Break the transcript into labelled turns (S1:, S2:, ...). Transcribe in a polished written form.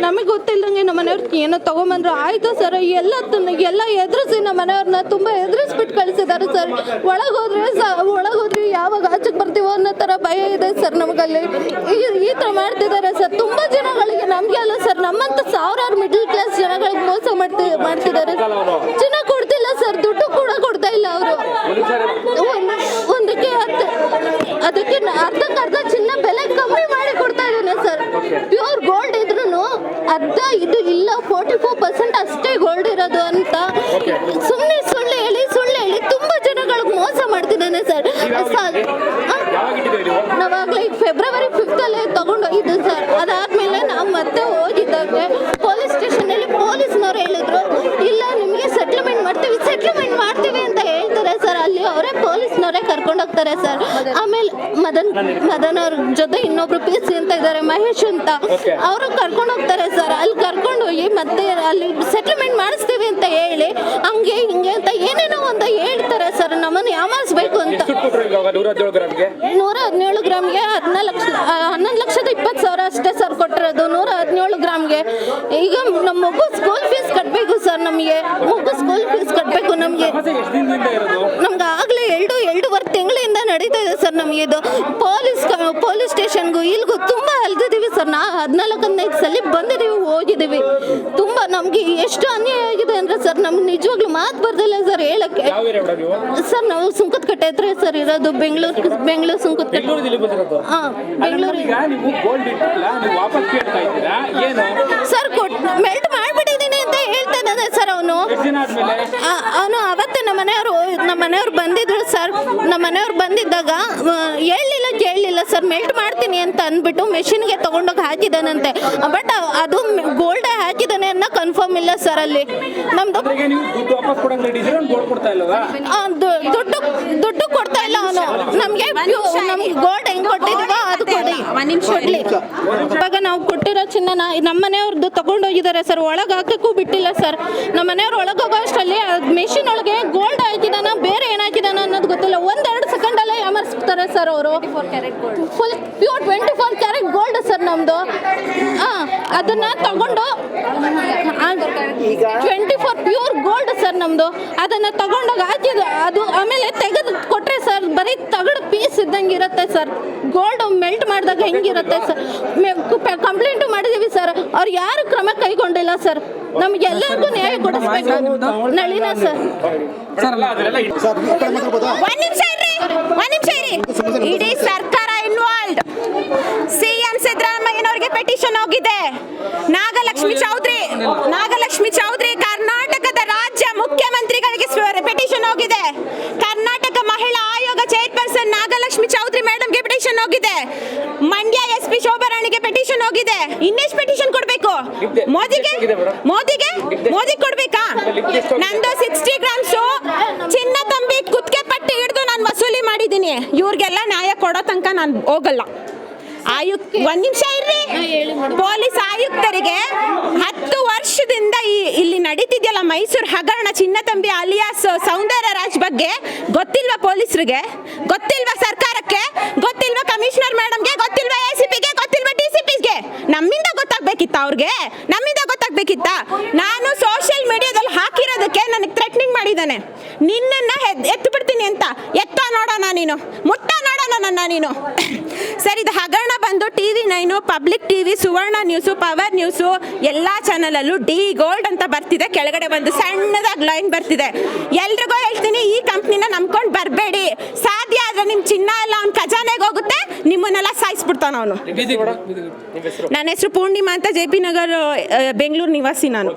S1: ನಮಗೆ ಗೊತ್ತಿಲ್ಲದಂಗೆ ನಮ್ಮ ಮನೆಯವ್ರಿಗೆ ಏನೋ ತೊಗೊಂಬಂದ್ರು ಆಯಿತು ಸರ್. ಎಲ್ಲ ಎದುರಿಸಿ ನಮ್ಮ ಮನೆಯವ್ರನ್ನ ತುಂಬ ಎದುರಿಸ್ಬಿಟ್ಟು ಕಳಿಸಿದ್ದಾರೆ ಸರ್. ಒಳಗೋದ್ರೆ ಯಾವಾಗ ಆಚೆಗೆ ಬರ್ತೀವೋ ಅನ್ನೋ ಥರ ಭಯ ಇದೆ ಸರ್ ನಮಗಲ್ಲಿ. ಈ ಥರ ಮಾಡ್ತಿದ್ದಾರೆ ಸರ್. ತುಂಬ ಜನಗಳಿಗೆ, ನಮಗೆ ಅಲ್ಲ ಸರ್, ನಮ್ಮಂಥ ಸಾವಿರಾರು ಮಿಡಲ್ ಕ್ಲಾಸ್ ಜನಗಳಿಗೆ ಮೋಸ ಮಾಡ್ತಿದ್ದಾರೆ. ಚಿನ್ನ ಕೊಡ್ತಿಲ್ಲ ಸರ್, ದುಡ್ಡು ಕೂಡ ಕೊಡ್ತಾ ಇಲ್ಲ ಅವರು. ಅದಕ್ಕೆ ಅರ್ಧಕ್ಕರ್ಧ ಚಿನ್ನ ಬೆಲೆ ಕಮ್ಮಿ ಮಾಡಿ ಕೊಡ್ತಾ ಇದ್ದಾನೆ ಸರ್. ಪ್ಯೂರ್ ಗೋಲ್ಡ್ ಇದ್ರೂ ಅರ್ಧ ಇದು ಇಲ್ಲ, 44% ಅಷ್ಟೇ ಗೋಲ್ಡ್ ಇರೋದು ಅಂತ ಸುಳ್ಳು ಹೇಳಿ ತುಂಬಾ ಜನಗಳಿಗೆ ಮೋಸ ಮಾಡ್ತಿದ್ದಾನೆ ಸರ್. ನಾವಾಗ್ಲೇ ಫೆಬ್ರವರಿ 5 ತಗೊಂಡು ಹೋಗಿದ್ದು ಸರ್. ಅದಾದ್ಮೇಲೆ ನಾವು ಮತ್ತೆ ಹೋಗಿದ್ದಾಗ ಪೊಲೀಸ್ ಸ್ಟೇಷನ್ ಅಲ್ಲಿ ಪೊಲೀಸ್ನವ್ರು ಹೇಳಿದ್ರು, ಇಲ್ಲ ನಿಮಗೆ ಸೆಟ್ಲ್ಮೆಂಟ್ ಮಾಡ್ತೀವಿ ಅಂತ ಹೇಳ್ತಾರೆ ಸರ್. ಅಲ್ಲಿ ಅವರೇ ಪೊಲೀಸ್ನವರೇ ಕರ್ಕೊಂಡು ಹೋಗ್ತಾರೆ ಸರ್. ಆಮೇಲೆ ಮದನ್ ಅವ್ರ ಜೊತೆ ಇನ್ನೊಬ್ರು PC ಅಂತ ಇದ್ದಾರೆ, ಮಹೇಶ್ ಅಂತ, ಅವರು ಕರ್ಕೊಂಡು ಹೋಗ್ತಾರೆ ಸರ್. ಅಲ್ಲಿ ಕರ್ಕೊಂಡು ಹೋಗಿ ಮತ್ತೆ ಅಲ್ಲಿ ಸೆಟ್ಲ್ಮೆಂಟ್ ಮಾಡಿಸ್ತೀವಿ ಅಂತ ಹೇಳಿ ಹಂಗೆ ಹಿಂಗೆ ಅಂತ ಏನೇನೋ ಒಂದು ಹೇಳ್ತಾರೆ ಸರ್. ನಮ್ಮನ್ನು ಯಾಮಾರಿಸ್ಬೇಕು ಅಂತ. 117 ಗ್ರಾಮ್ಗೆ 11,20,000 ಅಷ್ಟೇ ಸರ್ ಕೊಟ್ಟಿರೋದು. 117 ಗ್ರಾಮ್ಗೆ. ಈಗ ನಮ್ಮ ಮಗು ಸ್ಕೂಲ್ ಫೀಸ್ ಕಟ್ಟಬೇಕು ಸರ್. ನಮಗೆ ಮಗು ಸ್ಕೂಲ್ ಫೀಸ್ ಕಟ್ಟಬೇಕು. ನಮ್ಗೆ ಆಗ್ಲೇ 2.5 ತಿಂಗಳಿಂದ ನಡೀತಾ ಇದೆ ಸರ್. ನಮಗೆ ಇದು ಪೊಲೀಸ್ ಸ್ಟೇಷನ್ಗೂ ಇಲ್ಗೂ ತುಂಬಾ ಅಲ್ದಿದೀವಿ ಸರ್. 14-15 ಸಲ ಬಂದಿದ್ದೀವಿ, ಹೋಗಿದ್ದೀವಿ. ತುಂಬಾ ನಮ್ಗೆ ಎಷ್ಟು ಅನ್ಯಾಯ ಆಗಿದೆ ಅಂದ್ರೆ ಸರ್, ನಮ್ಗೆ ನಿಜವಾಗ್ಲೂ ಮಾತು ಬರ್ದಿಲ್ಲ ಸರ್ ಹೇಳಕ್ಕೆ. ಸರ್ ನಾವು ಸುಂಕದಕಟ್ಟೆ ಹತ್ರ ಸರ್ ಇರೋದು, ಬೆಂಗಳೂರು ಸುಂಕದಕಟ್ಟೆ. ಸರ್ ಮೆಲ್ಟ್ ಮಾಡ್ಬಿಟ್ಟಿದ್ದೀನಿ ಅಂತ ಹೇಳ್ತಾ ಇದ್ದಾನೆ ಸರ್ ಅವನು. ಅವತ್ತೇ ನಮ್ಮ ಮನೆಯವ್ರು ಬಂದಿದ್ರು ಸರ್. ನಮ್ಮ ಮನೆಯವ್ರು ಬಂದಿದ್ದಾಗ ಕೇಳಲಿಲ್ಲ ಸರ್, ಮೆಲ್ಟ್ ಮಾಡ್ತೀನಿ ಅಂತ ಅಂದ್ಬಿಟ್ಟು ಮೆಷಿನ್ಗೆ ತಗೊಂಡೋಗಿ ಹಾಕಿದಾನಂತೆ. ಬಟ್ ಅದು ಗೋಲ್ಡ್ ಹಾಕಿದಾನೆ ಅನ್ನೋ ಕನ್ಫರ್ಮ್ ಇಲ್ಲ ಸರ್. ಅಲ್ಲಿ ನಮ್ದು ದುಡ್ಡು ಕೊಡ್ತಾ ಇಲ್ಲ ಅವನು. ನಮ್ಗೆ ಗೋಲ್ಡ್ ಹೆಂಗ್ ಕೊಟ್ಟಿದೀವೋ ಅದು ಕೊಡ್ಲಿ. ಇವಾಗ ನಾವು ಕೊಟ್ಟಿರೋ ಚಿನ್ನ ನಮ್ಮ ಮನೆಯವ್ರದ್ದು ತಗೊಂಡೋಗಿದ್ದಾರೆ ಸರ್. ಒಳಗೆ ಹಾಕಕ್ಕೂ ಬಿಟ್ಟಿಲ್ಲ ಸರ್. ನಮ್ಮ ಮನೆಯವ್ರು ಒಳಗೋಗೋ ಅಷ್ಟರಲ್ಲಿ ಮೆಷಿನ್ ಒಳಗೆ ಗೋಲ್ಡ್ ಹಾಕಿದಾನ, ಬೇರೆ ಏನ್ ಹಾಕಿದಾನ ಅನ್ನೋದು ಗೊತ್ತಿಲ್ಲ. 1-2 ಸೆಕೆಂಡಲ್ಲೇ ಯಾಮರ್ಸ್ತಾರೆ ಸರ್ ಅವರು. Full pure 24 carat gold sir ನಮ್ದು. ಅದನ್ನ ತಗೊಂಡು 24 ಪ್ಯೂರ್ ಗೋಲ್ಡ್ ಸರ್ ನಮ್ದು. ಅದನ್ನ ತಗೊಂಡೋಗಿ ಹಾಕಿದ್ದು ಅದು ಆಮೇಲೆ ತೆಗೆದು ಕೊಟ್ರೆ ಸರ್, ಬರೀ ತಗಡು ಪೀಸ್ ಇದ್ದಂಗೆ ಇರುತ್ತೆ ಸರ್. ಗೋಲ್ಡ್ ಮೆಲ್ಟ್ ಮಾಡಿದಾಗ ಹೆಂಗಿರುತ್ತೆ ಸರ್. ಕಂಪ್ಲೇಂಟು ಮಾಡಿದೀವಿ ಸರ್, ಅವ್ರು ಯಾರು ಕ್ರಮ ಕೈಗೊಂಡಿಲ್ಲ ಸರ್. ನಮ್ಗೆಲ್ಲರಿಗೂ ನ್ಯಾಯ ಕೊಡಿಸ್ಬೇಕು. ನಳಿನ ಸರ್.
S2: ಇಡೀ ಸರ್ಕಾರ ಇನ್ವಾಲ್ವ್ಡ್. ಸಿಎಂ ಸಿದ್ದರಾಮಯ್ಯನವರಿಗೆ ಪೆಟಿಷನ್ ಹೋಗಿದೆ. ನಾಗಲಕ್ಷ್ಮಿ ಚೌಧರಿ ಕರ್ನಾಟಕದ ರಾಜ್ಯ ಮುಖ್ಯಮಂತ್ರಿಗಳಿಗೆ ಪೆಟಿಷನ್ ಹೋಗಿದೆ. ಕರ್ನಾಟಕ ಮಹಿಳಾ ಆಯೋಗ ಚೇರ್ಪರ್ಸನ್ ನಾಗಲಕ್ಷ್ಮಿ ಚೌಧರಿ ಮೇಡಮ್ಗೆ ಪೆಟಿಷನ್ ಹೋಗಿದೆ. ಮಂಡ್ಯ SP ಶೋಭಾರಾಣಿಗೆ ಪೆಟಿಷನ್ ಹೋಗಿದೆ. ಇನ್ನೆಷ್ಟು ಪೆಟಿಷನ್ ಕೊಡ್ಬೇಕು? ಮೋದಿ ಕೊಡ್ಬೇಕಾ? ನಂದು 60 ಗ್ರಾಮ್ಸ್ ಚಿನ್ನ ತಂಬಿ ಕುತ್ತಿಗೆ ಪಟ್ಟಿ ಹಿಡಿದು ನಾನು ವಸೂಲಿ ಮಾಡಿದ್ದೀನಿ. ಇವ್ರಿಗೆಲ್ಲ ನ್ಯಾಯ ಕೊಡೋ ತನಕ ನಾನು ಹೋಗಲ್ಲ. ಒಂದ್ ನಿಮಿಷ ಇರ್ರಿ. ಪೊಲೀಸ್ ಆಯುಕ್ತರಿಗೆ 10 ವರ್ಷದಿಂದ ಇಲ್ಲಿ ನಡೀತಿದ್ಯಲ್ಲ ಮೈಸೂರು ಹಗರಣ, ಚಿನ್ನ ತಂಬಿ ಅಲಿಯಾಸ್ ಸೌಂದರ್ಯ ರಾಜ್ ಬಗ್ಗೆ ಗೊತ್ತಿಲ್ವಾ? ಪೊಲೀಸರಿಗೆ ಗೊತ್ತಿಲ್ವಾ? ಸರ್ಕಾರಕ್ಕೆ ಗೊತ್ತಿಲ್ವಾ? ಕಮಿಷನರ್ ಮೇಡಮ್ಗೆ ಗೊತ್ತಿಲ್ವಾ? ACPಗೆ ಗೊತ್ತಿಲ್ವಾ? DCPಗೆ? ನಮ್ಮಿಂದ ಗೊತ್ತಾಗ್ಬೇಕಿತ್ತ ಅವ್ರಿಗೆ? ನಾನು ಸೋಷಿಯಲ್ ಮೀಡಿಯಾದಲ್ಲಿ ಹಾಕಿರೋದಕ್ಕೆ ನನಗೆ ಥ್ರೆಟ್ನಿಂಗ್ ಮಾಡಿದ್ದಾನೆ. ನಿನ್ನನ್ನ ಎತ್ತು ಬಿಡ್ತೀನಿ ಅಂತ. ಎತ್ತ ನೋಡೋಣ ನೀನು, ಮುಟ್ಟ ನೋಡೋಣ ನನ್ನ ನೀನು. ಸರ್, ಇದು ಹಗರಣ ಬಂದು TV9, ಪಬ್ಲಿಕ್ ಟಿವಿ, ಸುವರ್ಣ ನ್ಯೂಸು, ಪವರ್ ನ್ಯೂಸು ಎಲ್ಲ ಚಾನಲಲ್ಲೂ ಡಿ ಗೋಲ್ಡ್ ಅಂತ ಬರ್ತಿದೆ. ಕೆಳಗಡೆ ಒಂದು ಸಣ್ಣದಾಗಿ ಲೈನ್ ಬರ್ತಿದೆ. ಎಲ್ರಿಗೂ ಹೇಳ್ತೀನಿ, ಈ ಕಂಪ್ನಿನ ನಂಬ್ಕೊಂಡು ಬರಬೇಡಿ. ಸಾಧ್ಯ ಆದ್ರೆ ನಿಮ್ಮ ಚಿನ್ನ ಎಲ್ಲ ಅವ್ನ ಖಜಾನೆಗೆ ಹೋಗುತ್ತೆ, ನಿಮ್ಮನ್ನೆಲ್ಲ ಸಾಯಿಸ್ಬಿಡ್ತಾನ ಅವನು. ನನ್ನ ಹೆಸರು ಪೂರ್ಣಿಮಾ ಅಂತ, JP ನಗರ್ ಬೆಂಗಳೂರು ನಿವಾಸಿ ನಾನು.